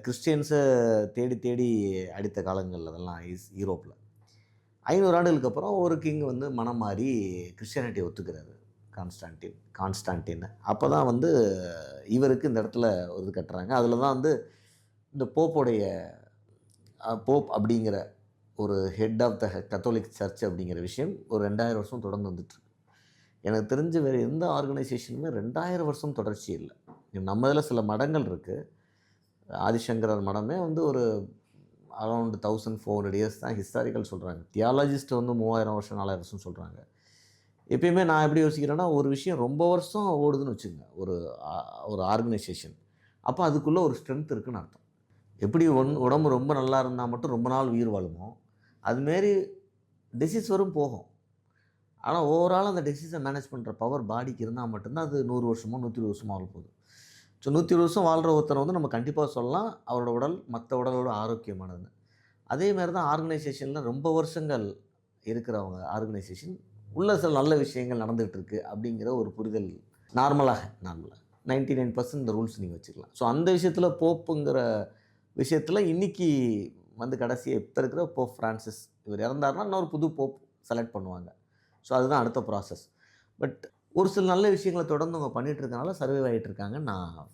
கிறிஸ்டியன்ஸை தேடி தேடி அடித்த காலங்கள் அதெல்லாம் யூரோப்பில். 500 ஆண்டுகளுக்கு அப்புறம் ஒரு கிங் வந்து மனம் மாறி கிறிஸ்டியானிட்டியை ஒத்துக்கிறாரு. கான்ஸ்டான்டின். அப்போ தான் வந்து இவருக்கு இந்த இடத்துல இது கட்டுறாங்க. அதில் தான் வந்து இந்த போப்போடைய போப் அப்படிங்கிற ஒரு head of the Catholic church அப்படிங்கிற விஷயம் ஒரு 2000 வருஷம் தொடர்ந்து வந்துட்டுருக்கு. எனக்கு தெரிஞ்ச வேறு எந்த ஆர்கனைசேஷனுமே 2000 வருஷம் தொடர்ச்சி இல்லை. நம்ம இதில் சில மடங்கள் இருக்குது. ஆதிசங்கரர் மடமே வந்து ஒரு அரௌண்ட் 1400 இயர்ஸ் தான் ஹிஸ்டாரிக்கல் சொல்கிறாங்க. தியாலஜிஸ்ட் வந்து 3000 வருஷம் 4000 வருஷம் சொல்கிறாங்க. எப்பயுமே நான் எப்படி யோசிக்கிறேன்னா, ஒரு விஷயம் ரொம்ப வருஷம் ஓடுதுன்னு வச்சுக்கோங்க, ஒரு ஆர்கனைசேஷன். அப்போ அதுக்குள்ளே ஒரு ஸ்ட்ரென்த் இருக்குன்னு அர்த்தம். எப்படி உடம்பு ரொம்ப நல்லா இருந்தால் மட்டும் ரொம்ப நாள் உயிர் வாழுமோ, அதுமாரி டிசீஸ் வரும் போகும். ஆனால் ஓவரால் அந்த டிசீஸை மேனேஜ் பண்ணுற பவர் பாடிக்கு இருந்தால் மட்டும்தான் அது 100 வருஷமோ 120 வருஷமோ வாழ போகுது. ஸோ 120 வருஷம் வாழ்கிற ஒருத்தரை வந்து நம்ம கண்டிப்பாக சொல்லலாம் அவரோட உடல் மற்ற உடலோட ஆரோக்கியமானதுன்னு. அதேமாதிரி தான் ஆர்கனைசேஷனில் ரொம்ப வருஷங்கள் இருக்கிறவங்க ஆர்கனைசேஷன் உள்ள சில நல்ல விஷயங்கள் நடந்துகிட்டு இருக்குது அப்படிங்கிற ஒரு புரிதல் நார்மலாக 99% இந்த ரூல்ஸ் நீங்கள் வச்சுக்கலாம். ஸோ அந்த விஷயத்தில் போப்புங்கிற விஷயத்தில் இன்றைக்கி வந்து கடைசியாக இப்போ இருக்கிற போப் ஃப்ரான்சிஸ் இவர் இறந்தாருன்னா இன்னொரு புது போப் செலக்ட் பண்ணுவாங்க. ஸோ அதுதான் அடுத்த ப்ராசஸ். பட் ஒரு சில நல்ல விஷயங்களை தொடர்ந்து அவங்க பண்ணிகிட்டு இருக்கனால சர்வைவ் ஆகிட்டு இருக்காங்கன்னு நான்